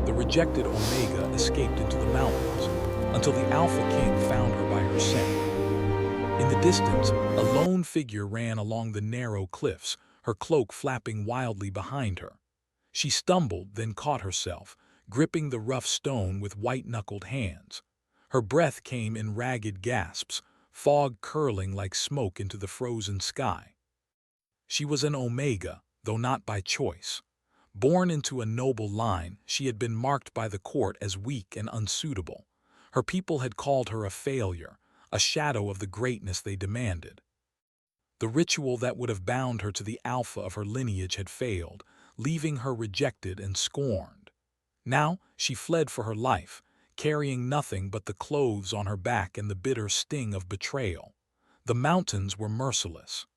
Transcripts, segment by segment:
the rejected Omega escaped into the mountains, until the Alpha King found her by her scent. In the distance, a lone figure ran along the narrow cliffs, her cloak flapping wildly behind her. She stumbled, then caught herself, gripping the rough stone with white-knuckled hands. Her breath came in ragged gasps, fog curling like smoke into the frozen sky. She was an Omega, though not by choice. Born into a noble line, she had been marked by the court as weak and unsuitable. Her people had called her a failure, a shadow of the greatness they demanded. The ritual that would have bound her to the alpha of her lineage had failed, leaving her rejected and scorned. Now she fled for her life, carrying nothing but the clothes on her back and the bitter sting of betrayal. The mountains were merciless.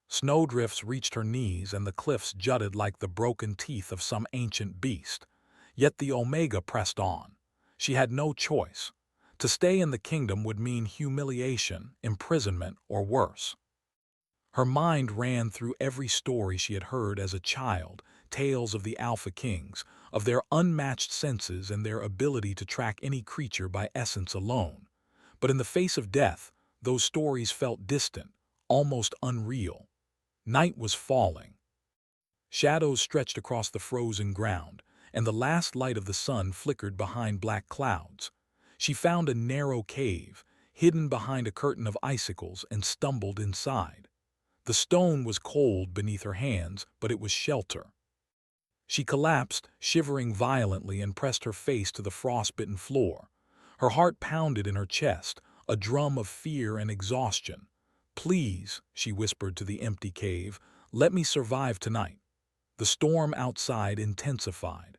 Snowdrifts reached her knees and the cliffs jutted like the broken teeth of some ancient beast. Yet the Omega pressed on. She had no choice. To stay in the kingdom would mean humiliation, imprisonment, or worse. Her mind ran through every story she had heard as a child, tales of the Alpha Kings, of their unmatched senses and their ability to track any creature by essence alone. But in the face of death, those stories felt distant, almost unreal. Night was falling. Shadows stretched across the frozen ground, and the last light of the sun flickered behind black clouds. She found a narrow cave, hidden behind a curtain of icicles, and stumbled inside. The stone was cold beneath her hands, but it was shelter. She collapsed, shivering violently, and pressed her face to the frostbitten floor. Her heart pounded in her chest, a drum of fear and exhaustion. "Please," she whispered to the empty cave, "let me survive tonight." The storm outside intensified.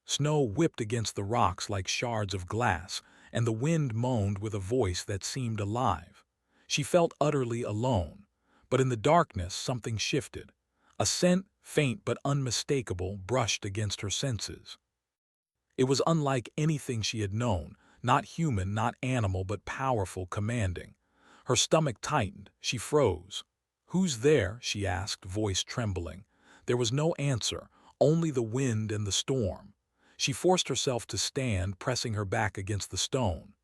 Snow whipped against the rocks like shards of glass, and the wind moaned with a voice that seemed alive. She felt utterly alone, but in the darkness something shifted. A scent, faint but unmistakable, brushed against her senses. It was unlike anything she had known, not human, not animal, but powerful, commanding. Her stomach tightened. She froze. "Who's there?" she asked, voice trembling. There was no answer, only the wind and the storm. She forced herself to stand, pressing her back against the stone.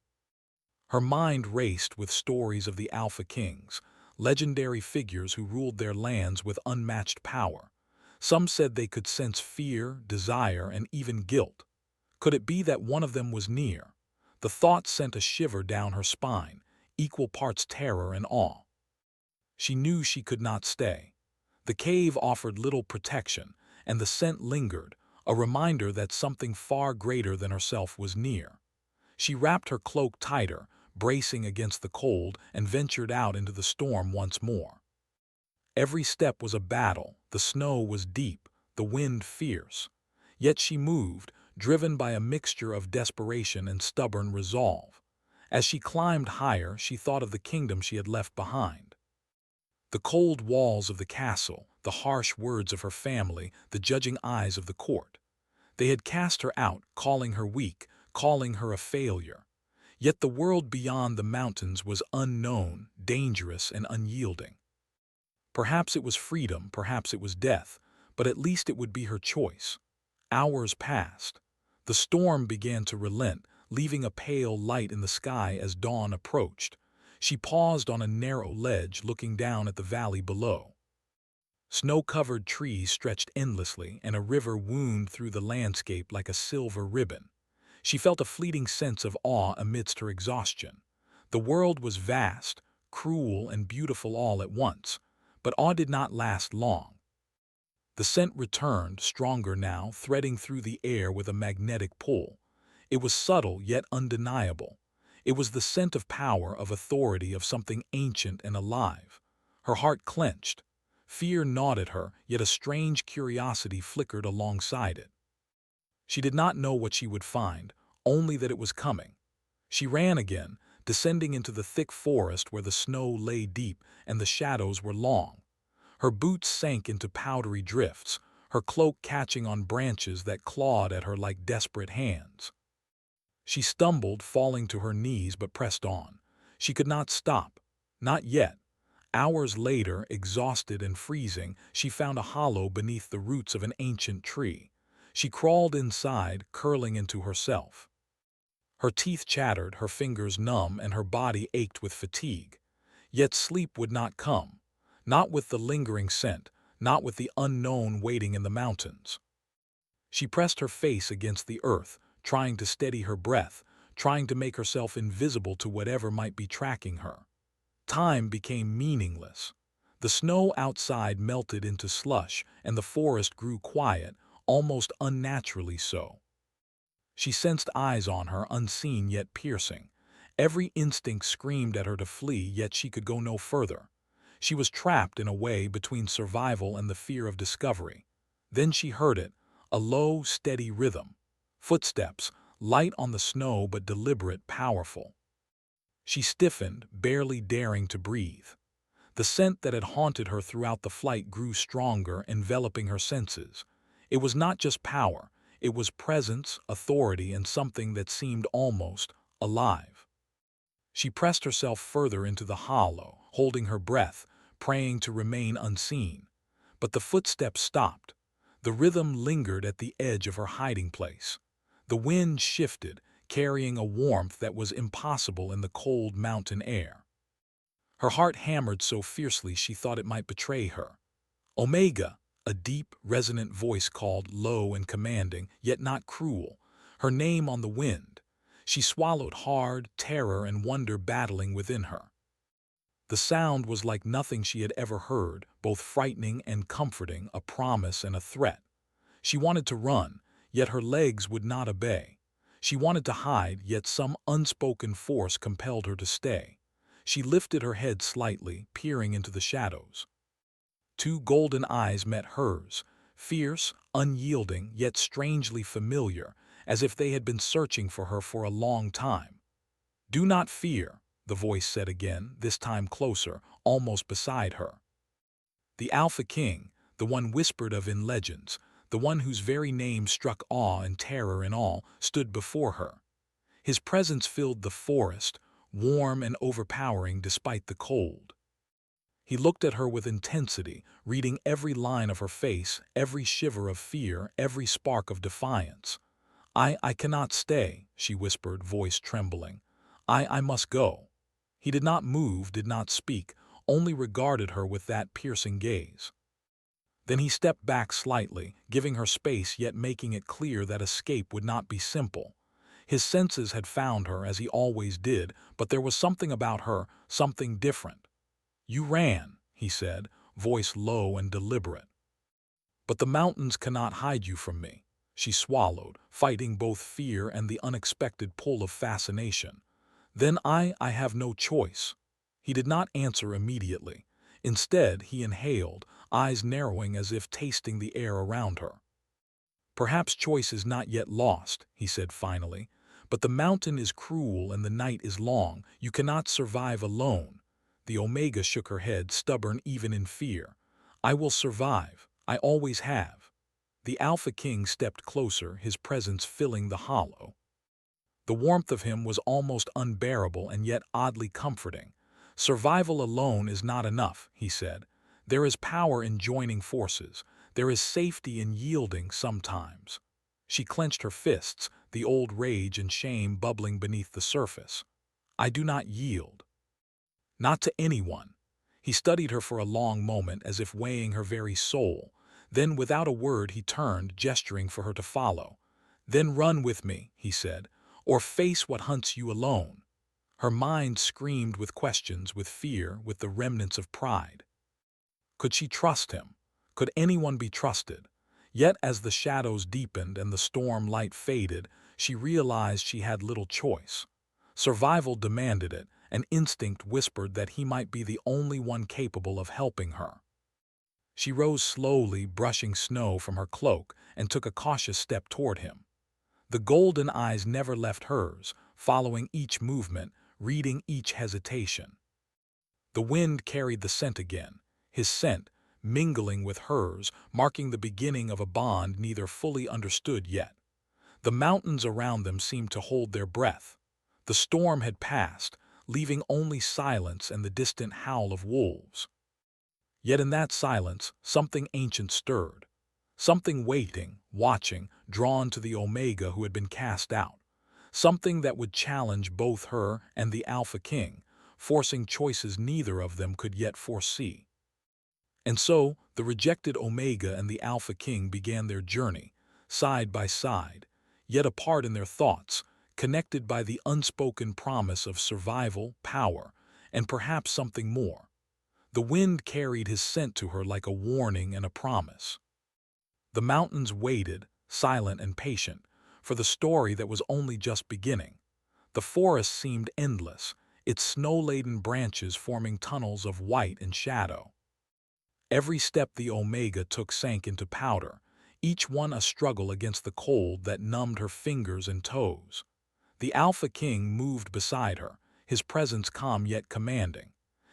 Her mind raced with stories of the Alpha Kings, legendary figures who ruled their lands with unmatched power. Some said they could sense fear, desire, and even guilt. Could it be that one of them was near? The thought sent a shiver down her spine, equal parts terror and awe. She knew she could not stay. The cave offered little protection, and the scent lingered, a reminder that something far greater than herself was near. She wrapped her cloak tighter, bracing against the cold, and ventured out into the storm once more. Every step was a battle, the snow was deep, the wind fierce. Yet she moved, driven by a mixture of desperation and stubborn resolve. As she climbed higher, she thought of the kingdom she had left behind. The cold walls of the castle, the harsh words of her family, the judging eyes of the court. They had cast her out, calling her weak, calling her a failure. Yet the world beyond the mountains was unknown, dangerous, and unyielding. Perhaps it was freedom, perhaps it was death, but at least it would be her choice. Hours passed. The storm began to relent, leaving a pale light in the sky as dawn approached. She paused on a narrow ledge, looking down at the valley below. Snow-covered trees stretched endlessly, and a river wound through the landscape like a silver ribbon. She felt a fleeting sense of awe amidst her exhaustion. The world was vast, cruel, and beautiful all at once, but awe did not last long. The scent returned, stronger now, threading through the air with a magnetic pull. It was subtle yet undeniable. It was the scent of power, of authority, of something ancient and alive. Her heart clenched. Fear gnawed at her, yet a strange curiosity flickered alongside it. She did not know what she would find, only that it was coming. She ran again, descending into the thick forest where the snow lay deep and the shadows were long. Her boots sank into powdery drifts, her cloak catching on branches that clawed at her like desperate hands. She stumbled, falling to her knees, but pressed on. She could not stop. Not yet. Hours later, exhausted and freezing, she found a hollow beneath the roots of an ancient tree. She crawled inside, curling into herself. Her teeth chattered, her fingers numb, and her body ached with fatigue. Yet sleep would not come, not with the lingering scent, not with the unknown waiting in the mountains. She pressed her face against the earth, trying to steady her breath, trying to make herself invisible to whatever might be tracking her. Time became meaningless. The snow outside melted into slush, and the forest grew quiet, almost unnaturally so. She sensed eyes on her, unseen yet piercing. Every instinct screamed at her to flee, yet she could go no further. She was trapped in a way between survival and the fear of discovery. Then she heard it, a low, steady rhythm. Footsteps, light on the snow but deliberate, powerful. She stiffened, barely daring to breathe. The scent that had haunted her throughout the flight grew stronger, enveloping her senses. It was not just power, it was presence, authority, and something that seemed almost alive. She pressed herself further into the hollow, holding her breath, praying to remain unseen. But the footsteps stopped. The rhythm lingered at the edge of her hiding place. The wind shifted, carrying a warmth that was impossible in the cold mountain air. Her heart hammered so fiercely she thought it might betray her. Omega, a deep, resonant voice called, low and commanding, yet not cruel, her name on the wind. She swallowed hard, terror and wonder battling within her. The sound was like nothing she had ever heard, both frightening and comforting, a promise and a threat. She wanted to run, yet her legs would not obey. She wanted to hide, yet some unspoken force compelled her to stay. She lifted her head slightly, peering into the shadows. Two golden eyes met hers, fierce, unyielding, yet strangely familiar, as if they had been searching for her for a long time. "Do not fear," the voice said again, this time closer, almost beside her. The Alpha King, the one whispered of in legends, the one whose very name struck awe and terror in all, stood before her. His presence filled the forest, warm and overpowering despite the cold. He looked at her with intensity, reading every line of her face, every shiver of fear, every spark of defiance. I cannot stay," she whispered, voice trembling. I must go." He did not move, did not speak, only regarded her with that piercing gaze. Then he stepped back slightly, giving her space yet making it clear that escape would not be simple. His senses had found her, as he always did, but there was something about her, something different. "You ran," he said, voice low and deliberate. "But the mountains cannot hide you from me." She swallowed, fighting both fear and the unexpected pull of fascination. "Then I have no choice." He did not answer immediately. Instead, he inhaled, eyes narrowing as if tasting the air around her. "Perhaps choice is not yet lost," he said finally. "But the mountain is cruel and the night is long. You cannot survive alone." The Omega shook her head, stubborn even in fear. "I will survive. I always have." The Alpha King stepped closer, his presence filling the hollow. The warmth of him was almost unbearable and yet oddly comforting. "Survival alone is not enough," he said. "There is power in joining forces. There is safety in yielding sometimes." She clenched her fists, the old rage and shame bubbling beneath the surface. "I do not yield. Not to anyone." He studied her for a long moment, as if weighing her very soul. Then, without a word, he turned, gesturing for her to follow. "Then run with me," he said, "or face what hunts you alone." Her mind screamed with questions, with fear, with the remnants of pride. Could she trust him? Could anyone be trusted? Yet as the shadows deepened and the storm light faded, she realized she had little choice. Survival demanded it, and instinct whispered that he might be the only one capable of helping her. She rose slowly, brushing snow from her cloak, and took a cautious step toward him. The golden eyes never left hers, following each movement, reading each hesitation. The wind carried the scent again, his scent, mingling with hers, marking the beginning of a bond neither fully understood yet. The mountains around them seemed to hold their breath. The storm had passed, leaving only silence and the distant howl of wolves. Yet in that silence, something ancient stirred. Something waiting, watching, drawn to the Omega who had been cast out, something that would challenge both her and the Alpha King, forcing choices neither of them could yet foresee. And so, the rejected Omega and the Alpha King began their journey, side by side, yet apart in their thoughts, connected by the unspoken promise of survival, power, and perhaps something more. The wind carried his scent to her like a warning and a promise. The mountains waited, silent and patient, for the story that was only just beginning. The forest seemed endless, its snow-laden branches forming tunnels of white and shadow. Every step the Omega took sank into powder, each one a struggle against the cold that numbed her fingers and toes. The Alpha King moved beside her, his presence calm yet commanding.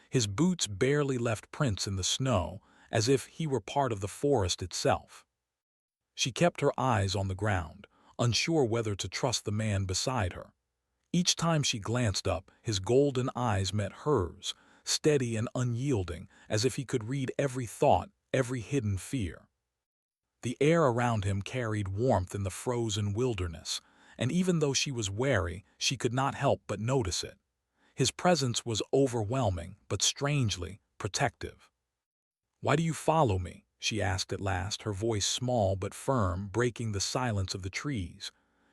His boots barely left prints in the snow, as if he were part of the forest itself. She kept her eyes on the ground, unsure whether to trust the man beside her. Each time she glanced up, his golden eyes met hers, steady and unyielding, as if he could read every thought, every hidden fear. The air around him carried warmth in the frozen wilderness, and even though she was wary, she could not help but notice it. His presence was overwhelming, but strangely protective. "Why do you follow me?" she asked at last, her voice small but firm, breaking the silence of the trees.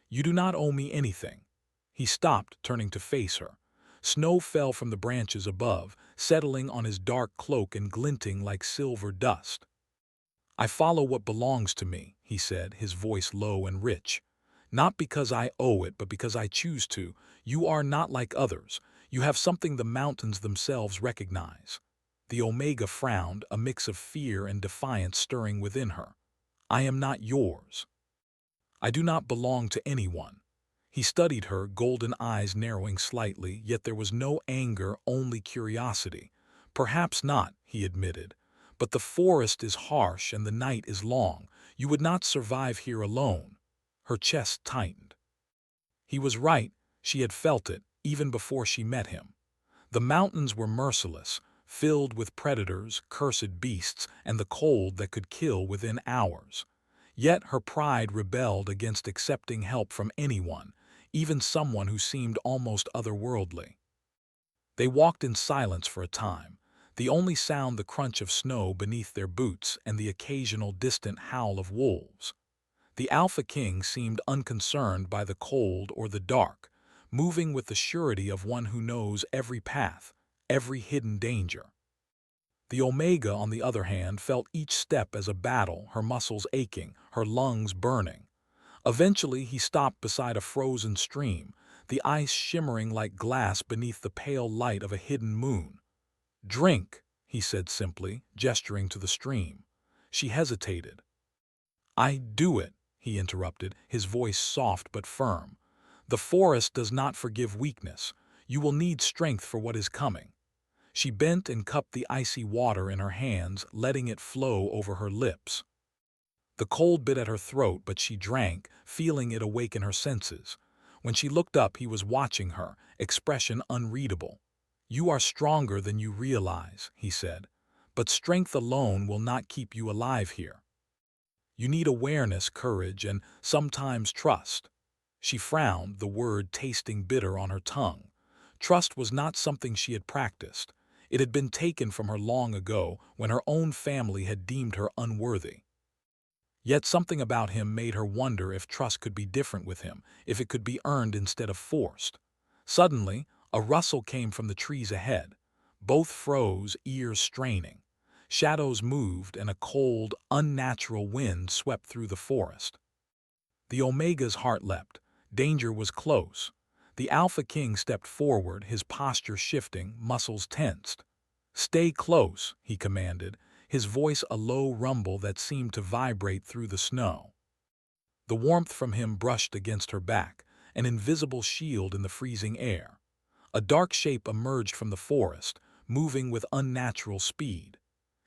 "You do not owe me anything." He stopped, turning to face her. Snow fell from the branches above, settling on his dark cloak and glinting like silver dust. "I follow what belongs to me," he said, his voice low and rich. "Not because I owe it, but because I choose to. You are not like others. You have something the mountains themselves recognize." The Omega frowned, a mix of fear and defiance stirring within her. "I am not yours. I do not belong to anyone." He studied her, golden eyes narrowing slightly, yet there was no anger, only curiosity. "Perhaps not," he admitted. "But the forest is harsh and the night is long. You would not survive here alone." Her chest tightened. He was right, she had felt it, even before she met him. The mountains were merciless, filled with predators, cursed beasts, and the cold that could kill within hours. Yet her pride rebelled against accepting help from anyone, even someone who seemed almost otherworldly. They walked in silence for a time, the only sound the crunch of snow beneath their boots and the occasional distant howl of wolves. The Alpha King seemed unconcerned by the cold or the dark, moving with the surety of one who knows every path, every hidden danger. The Omega, on the other hand, felt each step as a battle, her muscles aching, her lungs burning. Eventually, he stopped beside a frozen stream, the ice shimmering like glass beneath the pale light of a hidden moon. "Drink," he said simply, gesturing to the stream. She hesitated. "I do it," he interrupted, his voice soft but firm. "The forest does not forgive weakness. You will need strength for what is coming." She bent and cupped the icy water in her hands, letting it flow over her lips. The cold bit at her throat, but she drank, feeling it awaken her senses. When she looked up, he was watching her, expression unreadable. "You are stronger than you realize," he said. "But strength alone will not keep you alive here. You need awareness, courage, and sometimes trust." She frowned, the word tasting bitter on her tongue. Trust was not something she had practiced. It had been taken from her long ago, when her own family had deemed her unworthy. Yet something about him made her wonder if trust could be different with him, if it could be earned instead of forced. Suddenly, a rustle came from the trees ahead. Both froze, ears straining. Shadows moved, and a cold, unnatural wind swept through the forest. The Omega's heart leapt. Danger was close. The Alpha King stepped forward, his posture shifting, muscles tensed. "Stay close," he commanded, his voice a low rumble that seemed to vibrate through the snow. The warmth from him brushed against her back, an invisible shield in the freezing air. A dark shape emerged from the forest, moving with unnatural speed.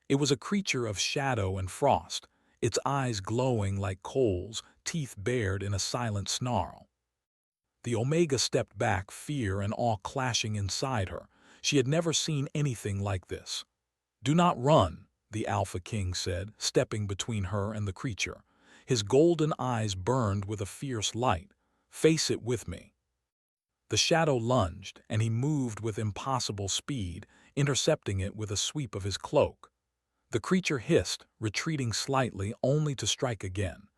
It was a creature of shadow and frost, its eyes glowing like coals, teeth bared in a silent snarl. The Omega stepped back, fear and awe clashing inside her. She had never seen anything like this. "Do not run," the Alpha King said, stepping between her and the creature. His golden eyes burned with a fierce light. "Face it with me." The shadow lunged, and he moved with impossible speed, intercepting it with a sweep of his cloak. The creature hissed, retreating slightly only to strike again.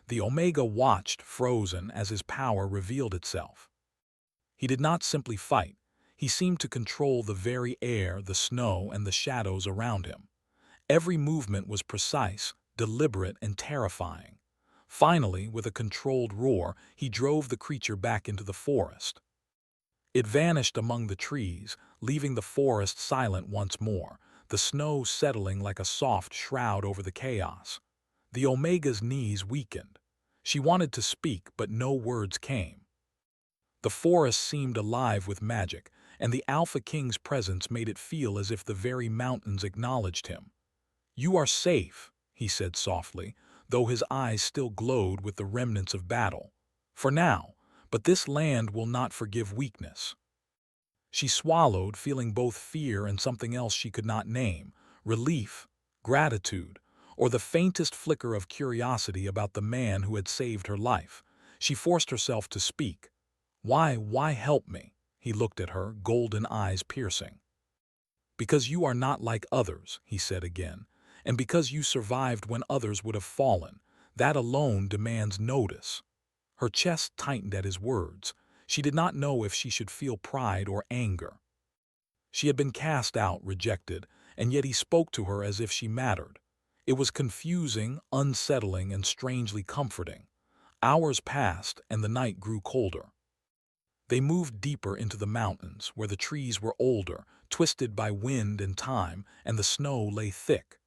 The Omega watched, frozen, as his power revealed itself. He did not simply fight. He seemed to control the very air, the snow, and the shadows around him. Every movement was precise, deliberate, and terrifying. Finally, with a controlled roar, he drove the creature back into the forest. It vanished among the trees, leaving the forest silent once more, the snow settling like a soft shroud over the chaos. The Omega's knees weakened. She wanted to speak, but no words came. The forest seemed alive with magic, and the Alpha King's presence made it feel as if the very mountains acknowledged him. "You are safe," he said softly, though his eyes still glowed with the remnants of battle. "For now, but this land will not forgive weakness." She swallowed, feeling both fear and something else she could not name, relief, gratitude, or the faintest flicker of curiosity about the man who had saved her life. She forced herself to speak. Why help me?" He looked at her, golden eyes piercing. "Because you are not like others," he said again, "and because you survived when others would have fallen. That alone demands notice." Her chest tightened at his words. She did not know if she should feel pride or anger. She had been cast out, rejected, and yet he spoke to her as if she mattered. It was confusing, unsettling, and strangely comforting. Hours passed, and the night grew colder. They moved deeper into the mountains, where the trees were older, twisted by wind and time, and the snow lay thick.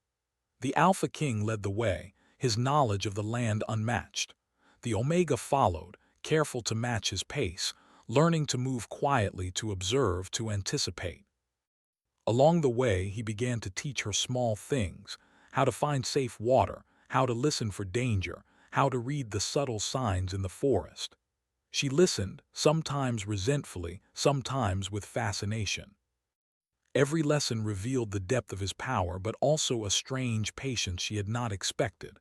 The Alpha King led the way, his knowledge of the land unmatched. The Omega followed, careful to match his pace, learning to move quietly, to observe, to anticipate. Along the way, he began to teach her small things: how to find safe water, how to listen for danger, how to read the subtle signs in the forest. She listened, sometimes resentfully, sometimes with fascination. Every lesson revealed the depth of his power, but also a strange patience she had not expected.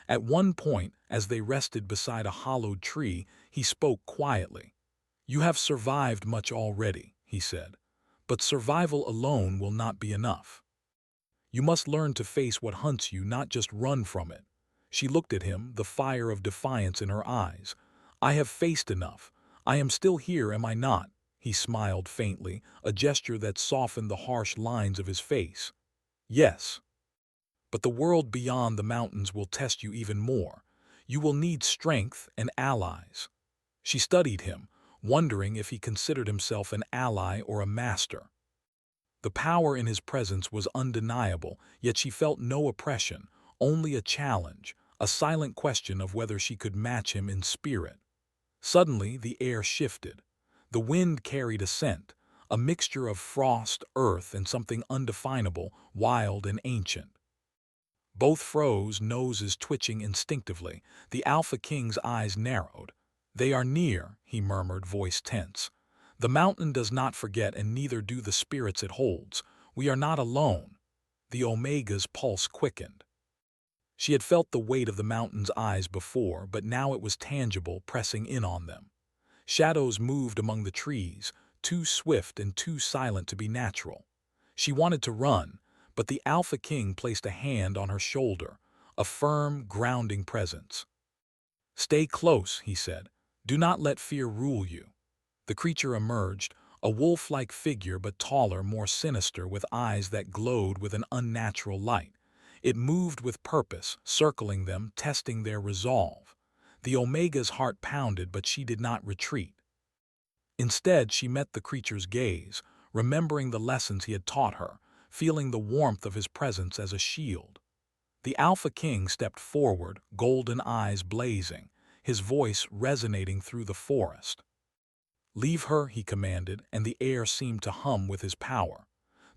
At one point, as they rested beside a hollowed tree, he spoke quietly. "You have survived much already," he said, "but survival alone will not be enough. You must learn to face what hunts you, not just run from it." She looked at him, the fire of defiance in her eyes. "I have faced enough. I am still here, am I not?" He smiled faintly, a gesture that softened the harsh lines of his face. "Yes. But the world beyond the mountains will test you even more. You will need strength and allies." She studied him, wondering if he considered himself an ally or a master. The power in his presence was undeniable, yet she felt no oppression, only a challenge, a silent question of whether she could match him in spirit. Suddenly, the air shifted. The wind carried a scent, a mixture of frost, earth, and something undefinable, wild and ancient. Both froze, noses twitching instinctively. The Alpha King's eyes narrowed. "They are near," he murmured, voice tense. "The mountain does not forget, and neither do the spirits it holds. We are not alone." The Omega's pulse quickened. She had felt the weight of the mountain's eyes before, but now it was tangible, pressing in on them. Shadows moved among the trees, too swift and too silent to be natural. She wanted to run, but the Alpha King placed a hand on her shoulder, a firm, grounding presence. "Stay close," he said. "Do not let fear rule you." The creature emerged, a wolf-like figure but taller, more sinister, with eyes that glowed with an unnatural light. It moved with purpose, circling them, testing their resolve. The Omega's heart pounded, but she did not retreat. Instead, she met the creature's gaze, remembering the lessons he had taught her, feeling the warmth of his presence as a shield. The Alpha King stepped forward, golden eyes blazing, his voice resonating through the forest. "Leave her," he commanded, and the air seemed to hum with his power.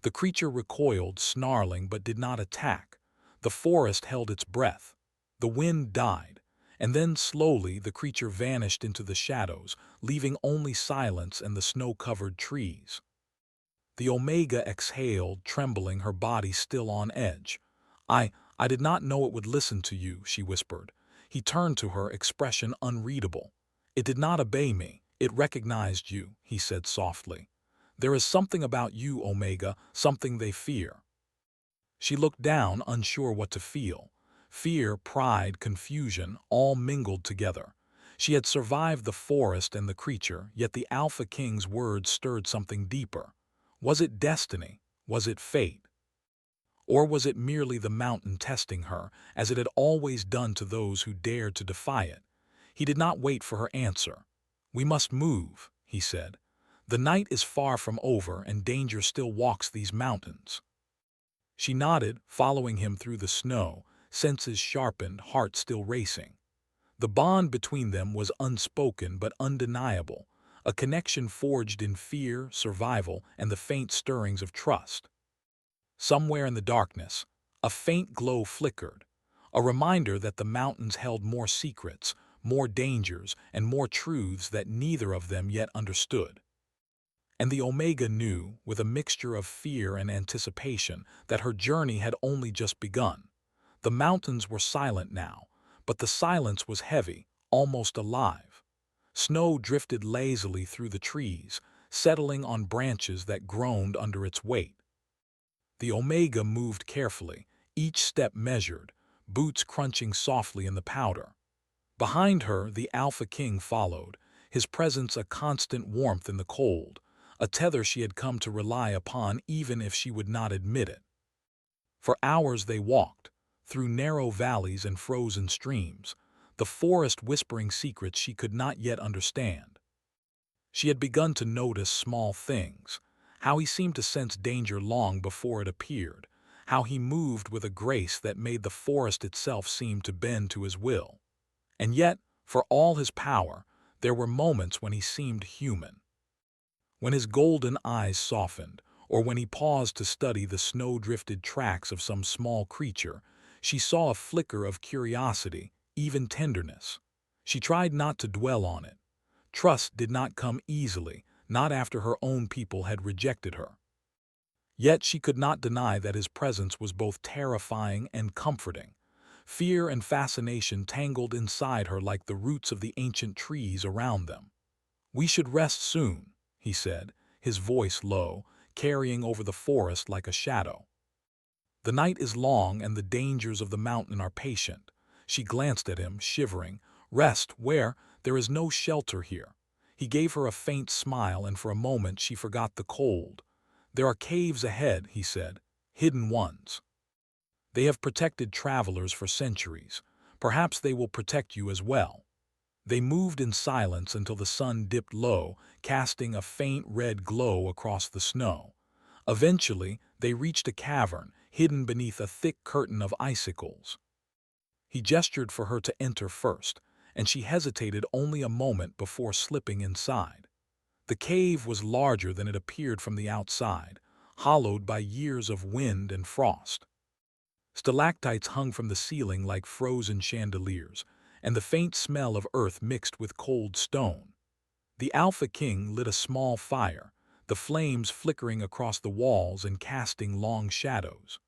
The creature recoiled, snarling, but did not attack. The forest held its breath. The wind died, and then slowly the creature vanished into the shadows, leaving only silence and the snow-covered trees. The Omega exhaled, trembling, her body still on edge. I did not know it would listen to you," she whispered. He turned to her, expression unreadable. "It did not obey me. It recognized you," he said softly. "There is something about you, Omega, something they fear." She looked down, unsure what to feel. Fear, pride, confusion, all mingled together. She had survived the forest and the creature, yet the Alpha King's words stirred something deeper. Was it destiny? Was it fate? Or was it merely the mountain testing her, as it had always done to those who dared to defy it? He did not wait for her answer. "We must move," he said. "The night is far from over, and danger still walks these mountains." She nodded, following him through the snow, senses sharpened, heart still racing. The bond between them was unspoken but undeniable, a connection forged in fear, survival, and the faint stirrings of trust. Somewhere in the darkness, a faint glow flickered, a reminder that the mountains held more secrets, more dangers, and more truths that neither of them yet understood. And the Omega knew, with a mixture of fear and anticipation, that her journey had only just begun. The mountains were silent now, but the silence was heavy, almost alive. Snow drifted lazily through the trees, settling on branches that groaned under its weight. The Omega moved carefully, each step measured, boots crunching softly in the powder. Behind her, the Alpha King followed, his presence a constant warmth in the cold, a tether she had come to rely upon even if she would not admit it. For hours they walked, through narrow valleys and frozen streams, the forest whispering secrets she could not yet understand. She had begun to notice small things, how he seemed to sense danger long before it appeared, how he moved with a grace that made the forest itself seem to bend to his will. And yet, for all his power, there were moments when he seemed human. When his golden eyes softened, or when he paused to study the snow-drifted tracks of some small creature, she saw a flicker of curiosity, even tenderness. She tried not to dwell on it. Trust did not come easily, not after her own people had rejected her. Yet she could not deny that his presence was both terrifying and comforting. Fear and fascination tangled inside her like the roots of the ancient trees around them. "We should rest soon," he said, his voice low, carrying over the forest like a shadow. "The night is long and the dangers of the mountain are patient." She glanced at him, shivering. "Rest where? There is no shelter here." He gave her a faint smile, and for a moment she forgot the cold. "There are caves ahead," he said, "hidden ones. They have protected travelers for centuries. Perhaps they will protect you as well." They moved in silence until the sun dipped low, casting a faint red glow across the snow. Eventually, they reached a cavern, hidden beneath a thick curtain of icicles. He gestured for her to enter first, and she hesitated only a moment before slipping inside. The cave was larger than it appeared from the outside, hollowed by years of wind and frost. Stalactites hung from the ceiling like frozen chandeliers, and the faint smell of earth mixed with cold stone. The Alpha King lit a small fire, the flames flickering across the walls and casting long shadows.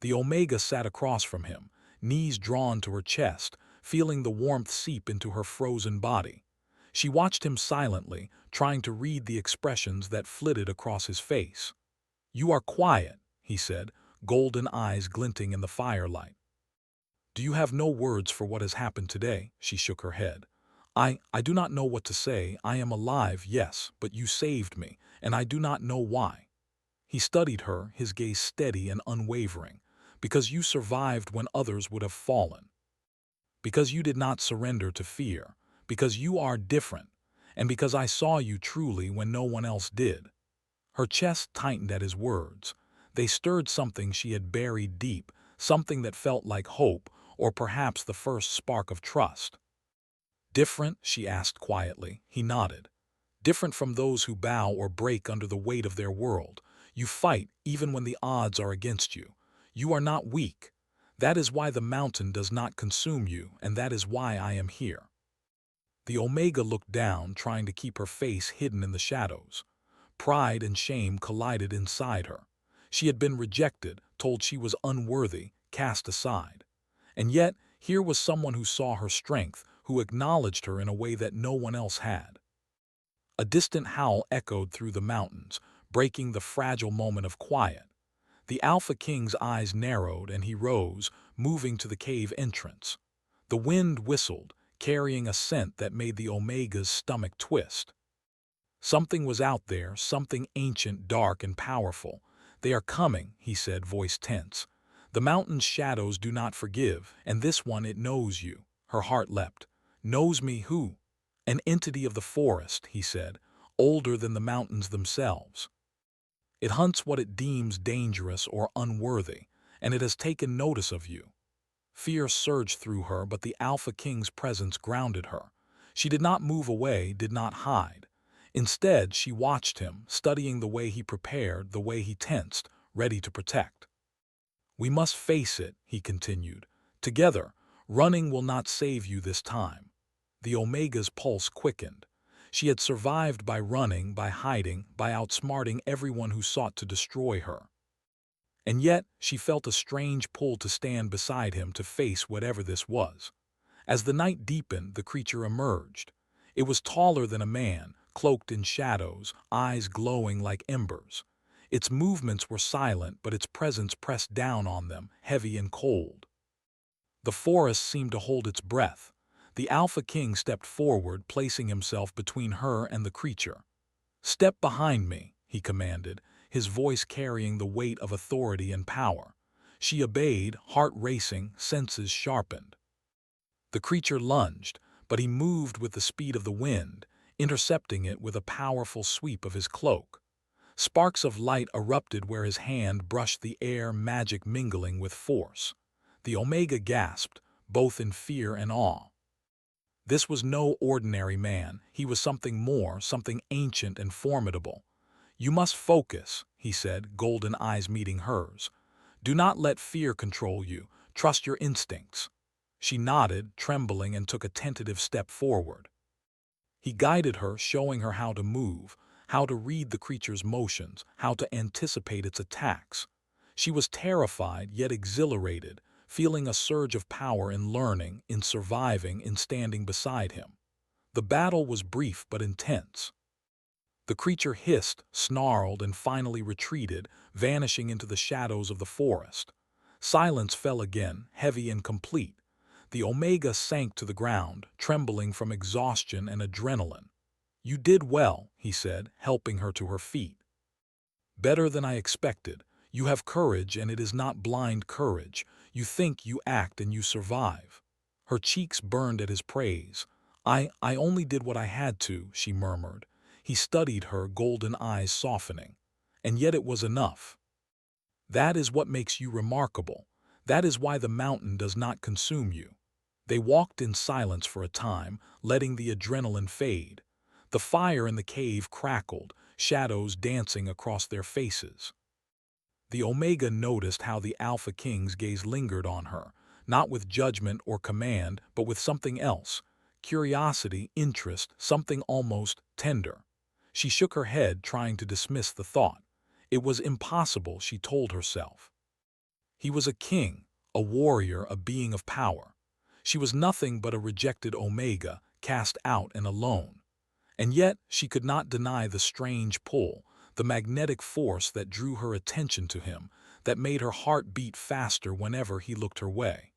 The Omega sat across from him, knees drawn to her chest, feeling the warmth seep into her frozen body. She watched him silently, trying to read the expressions that flitted across his face. "You are quiet," he said, golden eyes glinting in the firelight. "Do you have no words for what has happened today?" She shook her head. I do not know what to say. I am alive, yes, but you saved me, and I do not know why." He studied her, his gaze steady and unwavering. "Because you survived when others would have fallen. Because you did not surrender to fear. Because you are different. And because I saw you truly when no one else did." Her chest tightened at his words. They stirred something she had buried deep, something that felt like hope, or perhaps the first spark of trust. "Different?" she asked quietly. He nodded. "Different from those who bow or break under the weight of their world. You fight even when the odds are against you. You are not weak. That is why the mountain does not consume you, and that is why I am here." The Omega looked down, trying to keep her face hidden in the shadows. Pride and shame collided inside her. She had been rejected, told she was unworthy, cast aside. And yet, Here was someone who saw her strength, who acknowledged her in a way that no one else had. A distant howl echoed through the mountains, breaking the fragile moment of quiet. The Alpha King's eyes narrowed and he rose, moving to the cave entrance. The wind whistled, carrying a scent that made the Omega's stomach twist. Something was out there, something ancient, dark, and powerful. "They are coming," he said, voice tense. "The mountain's shadows do not forgive, and this one, it knows you." Her heart leapt. "Knows me who?" "An entity of the forest," he said, "older than the mountains themselves. It hunts what it deems dangerous or unworthy, and it has taken notice of you." Fear surged through her, but the Alpha King's presence grounded her. She did not move away, did not hide. Instead, she watched him, studying the way he prepared, the way he tensed, ready to protect. "We must face it," he continued. "Together, running will not save you this time." The Omega's pulse quickened. She had survived by running, by hiding, by outsmarting everyone who sought to destroy her. And yet, she felt a strange pull to stand beside him, to face whatever this was. As the night deepened, the creature emerged. It was taller than a man, cloaked in shadows, eyes glowing like embers. Its movements were silent, but its presence pressed down on them, heavy and cold. The forest seemed to hold its breath. The Alpha King stepped forward, placing himself between her and the creature. "Step behind me," he commanded, his voice carrying the weight of authority and power. She obeyed, heart racing, senses sharpened. The creature lunged, but he moved with the speed of the wind, intercepting it with a powerful sweep of his cloak. Sparks of light erupted where his hand brushed the air, magic mingling with force. The Omega gasped, both in fear and awe. This was no ordinary man. He was something more, something ancient and formidable. "You must focus," he said, golden eyes meeting hers. "Do not let fear control you. Trust your instincts." She nodded, trembling, and took a tentative step forward. He guided her, showing her how to move, how to read the creature's motions, how to anticipate its attacks. She was terrified, yet exhilarated, feeling a surge of power in learning, in surviving, in standing beside him. The battle was brief but intense. The creature hissed, snarled, and finally retreated, vanishing into the shadows of the forest. Silence fell again, heavy and complete. The Omega sank to the ground, trembling from exhaustion and adrenaline. "You did well," he said, helping her to her feet. "Better than I expected. You have courage, and it is not blind courage. You think, you act, and you survive." Her cheeks burned at his praise. I only did what I had to," she murmured. He studied her, golden eyes softening. "And yet it was enough. That is what makes you remarkable. That is why the mountain does not consume you." They walked in silence for a time, letting the adrenaline fade. The fire in the cave crackled, shadows dancing across their faces. The Omega noticed how the Alpha King's gaze lingered on her, not with judgment or command, but with something else. Curiosity, interest, something almost tender. She shook her head, trying to dismiss the thought. It was impossible, she told herself. He was a king, a warrior, a being of power. She was nothing but a rejected Omega, cast out and alone. And yet she could not deny the strange pull, the magnetic force that drew her attention to him, that made her heart beat faster whenever he looked her way.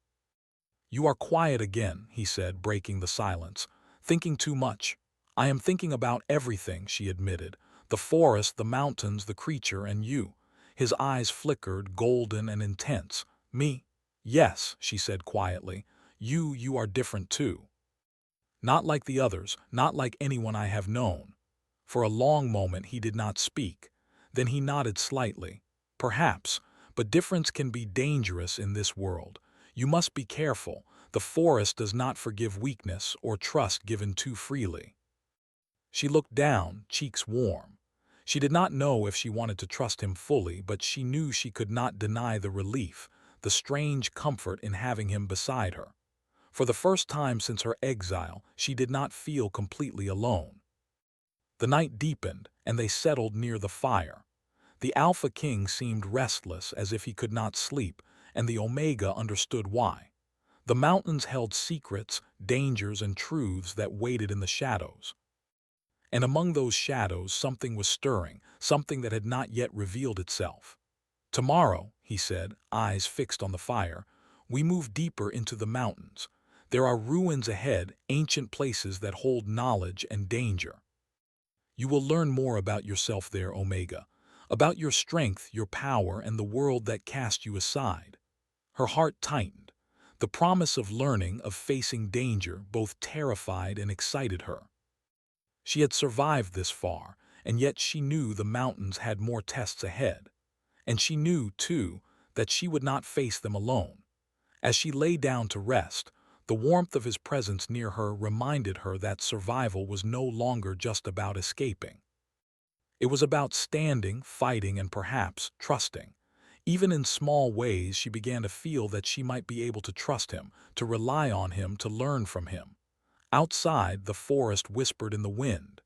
"You are quiet again," he said, breaking the silence. "Thinking too much." "I am thinking about everything," she admitted. "The forest, the mountains, the creature, and you." His eyes flickered, golden and intense. "Me?" "Yes," she said quietly. You are different too. Not like the others, not like anyone I have known." For a long moment he did not speak. Then he nodded slightly. "Perhaps, but difference can be dangerous in this world. You must be careful. The forest does not forgive weakness or trust given too freely." She looked down, cheeks warm. She did not know if she wanted to trust him fully, but she knew she could not deny the relief, the strange comfort in having him beside her. For the first time since her exile, she did not feel completely alone. The night deepened, and they settled near the fire. The Alpha King seemed restless, as if he could not sleep, and the Omega understood why. The mountains held secrets, dangers, and truths that waited in the shadows. And among those shadows something was stirring, something that had not yet revealed itself. "Tomorrow," he said, eyes fixed on the fire, "we move deeper into the mountains. There are ruins ahead, ancient places that hold knowledge and danger. You will learn more about yourself there, Omega, about your strength, your power, and the world that cast you aside." Her heart tightened. The promise of learning, of facing danger, both terrified and excited her. She had survived this far, and yet she knew the mountains had more tests ahead. And she knew, too, that she would not face them alone. As she lay down to rest, the warmth of his presence near her reminded her that survival was no longer just about escaping. It was about standing, fighting, and perhaps trusting. Even in small ways, she began to feel that she might be able to trust him, to rely on him, to learn from him. Outside, the forest whispered in the wind.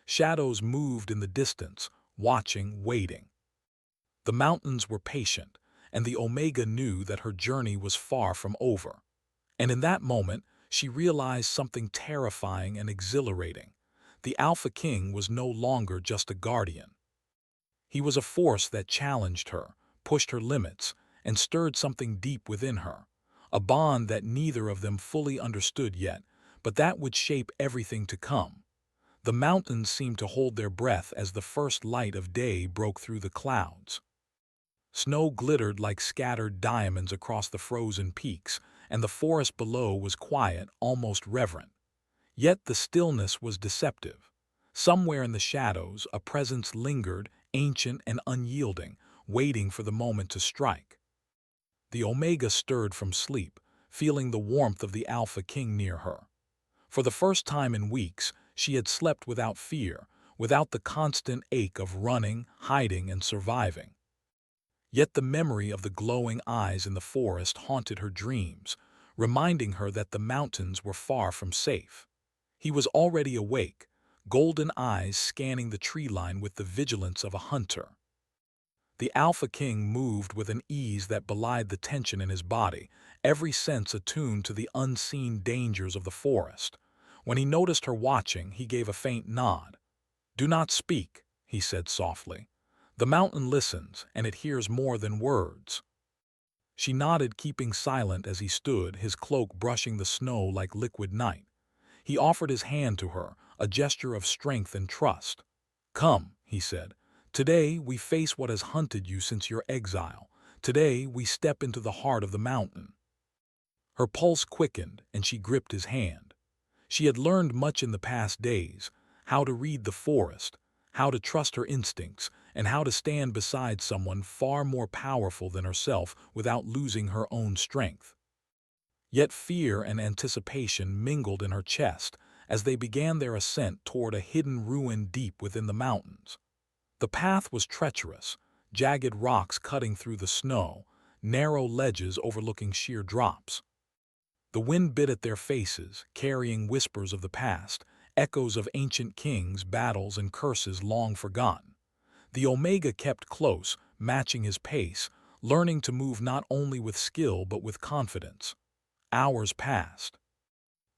Shadows moved in the distance, watching, waiting. The mountains were patient, and the Omega knew that her journey was far from over. And in that moment, she realized something terrifying and exhilarating. The Alpha King was no longer just a guardian. He was a force that challenged her, pushed her limits, and stirred something deep within her. A bond that neither of them fully understood yet, but that would shape everything to come. The mountains seemed to hold their breath as the first light of day broke through the clouds. Snow glittered like scattered diamonds across the frozen peaks, and the forest below was quiet, almost reverent. Yet the stillness was deceptive. Somewhere in the shadows, a presence lingered, ancient and unyielding, waiting for the moment to strike. The Omega stirred from sleep, feeling the warmth of the Alpha King near her. For the first time in weeks, she had slept without fear, without the constant ache of running, hiding, and surviving. Yet the memory of the glowing eyes in the forest haunted her dreams, reminding her that the mountains were far from safe. He was already awake, golden eyes scanning the tree line with the vigilance of a hunter. The Alpha King moved with an ease that belied the tension in his body, every sense attuned to the unseen dangers of the forest. When he noticed her watching, he gave a faint nod. "Do not speak," he said softly. "The mountain listens, and it hears more than words." She nodded, keeping silent as he stood, his cloak brushing the snow like liquid night. He offered his hand to her, a gesture of strength and trust. "Come," he said. "Today we face what has hunted you since your exile. Today we step into the heart of the mountain." Her pulse quickened, and she gripped his hand. She had learned much in the past days, how to read the forest, how to trust her instincts, and how to stand beside someone far more powerful than herself without losing her own strength. Yet fear and anticipation mingled in her chest as they began their ascent toward a hidden ruin deep within the mountains. The path was treacherous, jagged rocks cutting through the snow, narrow ledges overlooking sheer drops. The wind bit at their faces, carrying whispers of the past, echoes of ancient kings, battles, and curses long forgotten. The Omega kept close, matching his pace, learning to move not only with skill but with confidence. Hours passed.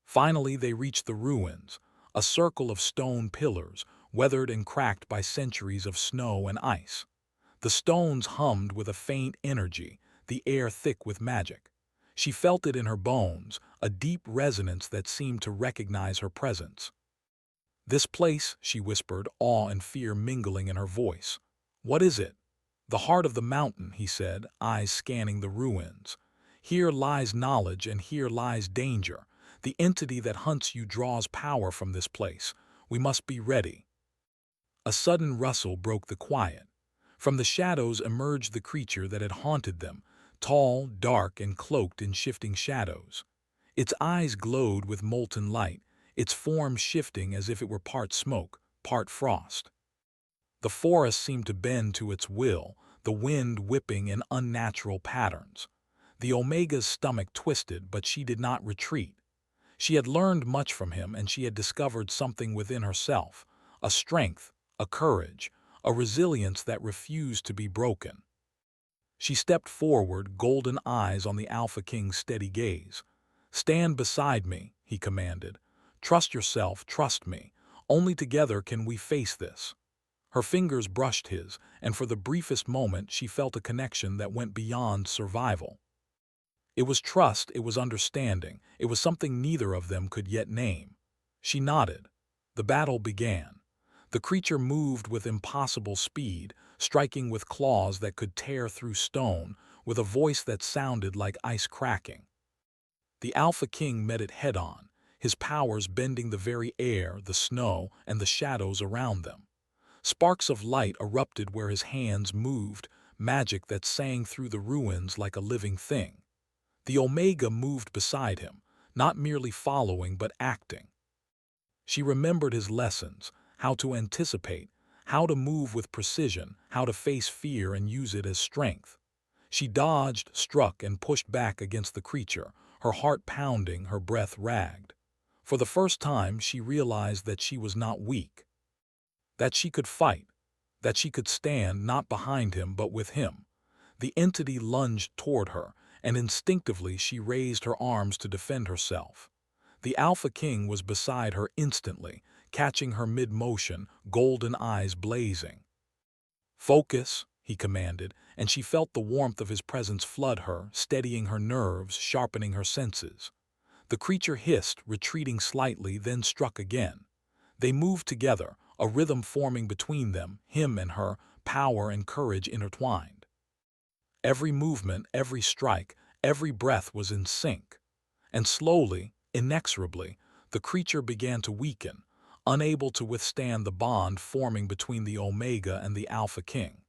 Finally they reached the ruins, a circle of stone pillars, weathered and cracked by centuries of snow and ice. The stones hummed with a faint energy, the air thick with magic. She felt it in her bones, a deep resonance that seemed to recognize her presence. "This place," she whispered, awe and fear mingling in her voice. "What is it?" "The heart of the mountain," he said, eyes scanning the ruins. "Here lies knowledge and here lies danger. The entity that hunts you draws power from this place. We must be ready." A sudden rustle broke the quiet. From the shadows emerged the creature that had haunted them, tall, dark, and cloaked in shifting shadows. Its eyes glowed with molten light, its form shifting as if it were part smoke, part frost. The forest seemed to bend to its will, the wind whipping in unnatural patterns. The Omega's stomach twisted, but she did not retreat. She had learned much from him, and she had discovered something within herself, a strength, a courage, a resilience that refused to be broken. She stepped forward, golden eyes on the Alpha King's steady gaze. "Stand beside me," he commanded. "Trust yourself, trust me. Only together can we face this." Her fingers brushed his, and for the briefest moment she felt a connection that went beyond survival. It was trust, it was understanding, it was something neither of them could yet name. She nodded. The battle began. The creature moved with impossible speed, striking with claws that could tear through stone, with a voice that sounded like ice cracking. The Alpha King met it head-on, his powers bending the very air, the snow, and the shadows around them. Sparks of light erupted where his hands moved, magic that sang through the ruins like a living thing. The Omega moved beside him, not merely following but acting. She remembered his lessons, how to anticipate, how to move with precision, how to face fear and use it as strength. She dodged, struck, and pushed back against the creature, her heart pounding, her breath ragged. For the first time she realized that she was not weak, that she could fight, that she could stand not behind him but with him. The entity lunged toward her, and instinctively she raised her arms to defend herself. The Alpha King was beside her instantly, catching her mid-motion, golden eyes blazing. "Focus," he commanded, and she felt the warmth of his presence flood her, steadying her nerves, sharpening her senses. The creature hissed, retreating slightly, then struck again. They moved together, a rhythm forming between them, him and her, power and courage intertwined. Every movement, every strike, every breath was in sync. And slowly, inexorably, the creature began to weaken, unable to withstand the bond forming between the Omega and the Alpha King.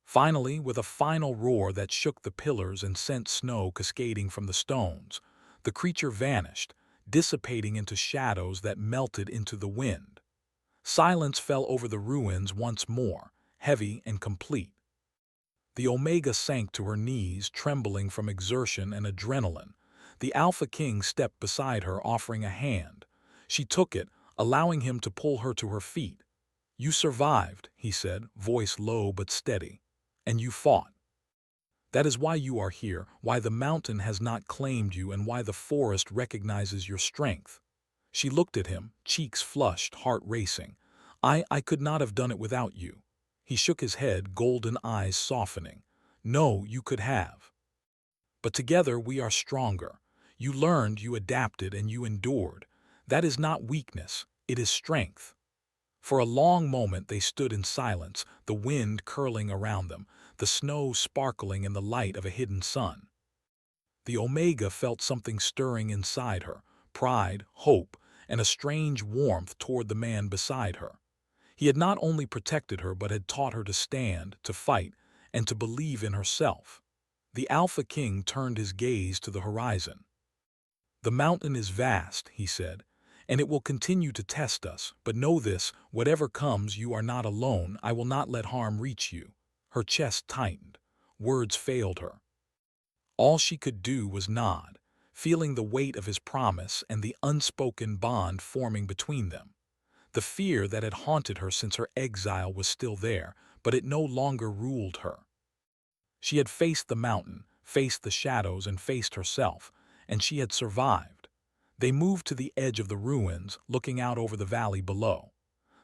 Finally, with a final roar that shook the pillars and sent snow cascading from the stones, the creature vanished, dissipating into shadows that melted into the wind. Silence fell over the ruins once more, heavy and complete. The Omega sank to her knees, trembling from exertion and adrenaline. The Alpha King stepped beside her, offering a hand. She took it, allowing him to pull her to her feet. "You survived," he said, voice low but steady. "And you fought. That is why you are here, why the mountain has not claimed you, and why the forest recognizes your strength." She looked at him, cheeks flushed, heart racing. I could not have done it without you." He shook his head, golden eyes softening. "No, you could have. But together we are stronger. You learned, you adapted, and you endured. That is not weakness, it is strength." For a long moment they stood in silence, the wind curling around them, the snow sparkling in the light of a hidden sun. The Omega felt something stirring inside her, pride, hope, and a strange warmth toward the man beside her. He had not only protected her but had taught her to stand, to fight, and to believe in herself. The Alpha King turned his gaze to the horizon. "The mountain is vast," he said, "and it will continue to test us, but know this, whatever comes, you are not alone. I will not let harm reach you." Her chest tightened. Words failed her. All she could do was nod, feeling the weight of his promise and the unspoken bond forming between them. The fear that had haunted her since her exile was still there, but it no longer ruled her. She had faced the mountain, faced the shadows, and faced herself, and she had survived. They moved to the edge of the ruins, looking out over the valley below.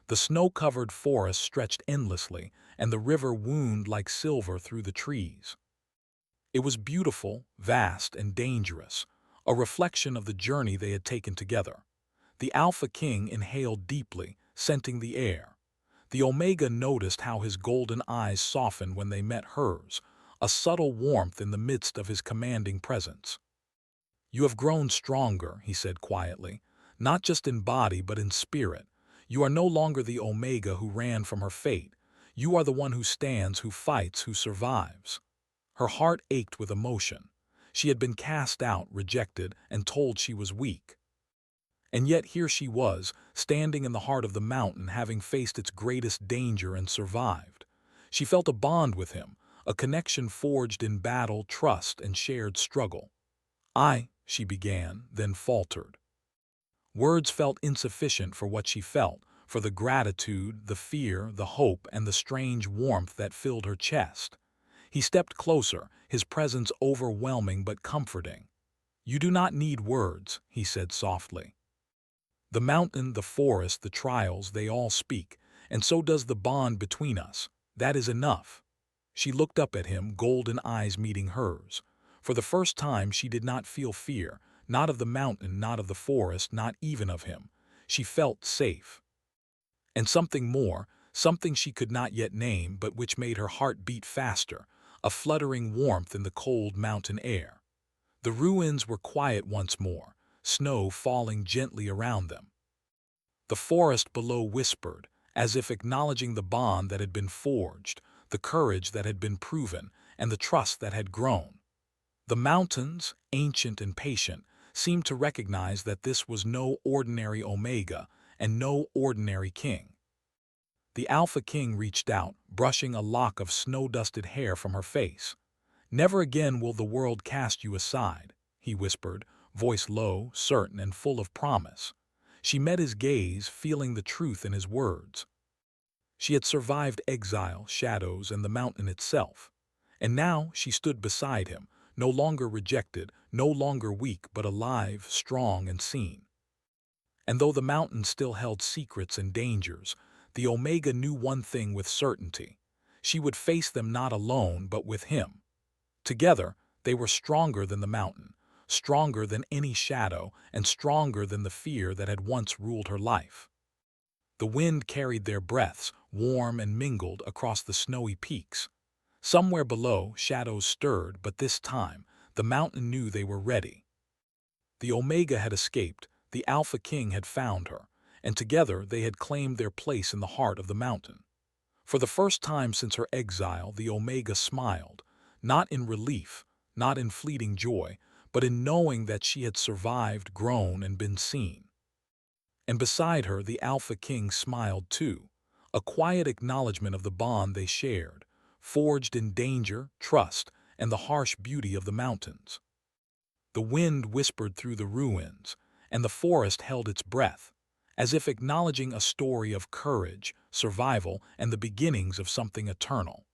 The snow-covered forest stretched endlessly, and the river wound like silver through the trees. It was beautiful, vast, and dangerous, a reflection of the journey they had taken together. The Alpha King inhaled deeply, scenting the air. The Omega noticed how his golden eyes softened when they met hers, a subtle warmth in the midst of his commanding presence. "You have grown stronger," he said quietly, "not just in body but in spirit. You are no longer the Omega who ran from her fate. You are the one who stands, who fights, who survives." Her heart ached with emotion. She had been cast out, rejected, and told she was weak. And yet here she was, standing in the heart of the mountain, having faced its greatest danger and survived. She felt a bond with him, a connection forged in battle, trust, and shared struggle. She began, then faltered. Words felt insufficient for what she felt, for the gratitude, the fear, the hope, and the strange warmth that filled her chest. He stepped closer, his presence overwhelming but comforting. "You do not need words," he said softly. "The mountain, the forest, the trials, they all speak, and so does the bond between us. That is enough." She looked up at him, golden eyes meeting hers. For the first time she did not feel fear, not of the mountain, not of the forest, not even of him. She felt safe. And something more, something she could not yet name, but which made her heart beat faster, a fluttering warmth in the cold mountain air. The ruins were quiet once more, snow falling gently around them. The forest below whispered, as if acknowledging the bond that had been forged, the courage that had been proven, and the trust that had grown. The mountains, ancient and patient, seemed to recognize that this was no ordinary Omega and no ordinary king. The Alpha King reached out, brushing a lock of snow-dusted hair from her face. "Never again will the world cast you aside," he whispered, voice low, certain, and full of promise. She met his gaze, feeling the truth in his words. She had survived exile, shadows, and the mountain itself. And now she stood beside him, no longer rejected, no longer weak, but alive, strong, and seen. And though the mountain still held secrets and dangers, the Omega knew one thing with certainty. She would face them not alone, but with him. Together, they were stronger than the mountain, stronger than any shadow, and stronger than the fear that had once ruled her life. The wind carried their breaths, warm and mingled, across the snowy peaks. Somewhere below, shadows stirred, but this time, the mountain knew they were ready. The Omega had escaped, the Alpha King had found her, and together they had claimed their place in the heart of the mountain. For the first time since her exile, the Omega smiled, not in relief, not in fleeting joy, but in knowing that she had survived, grown, and been seen. And beside her, the Alpha King smiled too, a quiet acknowledgement of the bond they shared, forged in danger, trust, and the harsh beauty of the mountains. The wind whispered through the ruins, and the forest held its breath, as if acknowledging a story of courage, survival, and the beginnings of something eternal.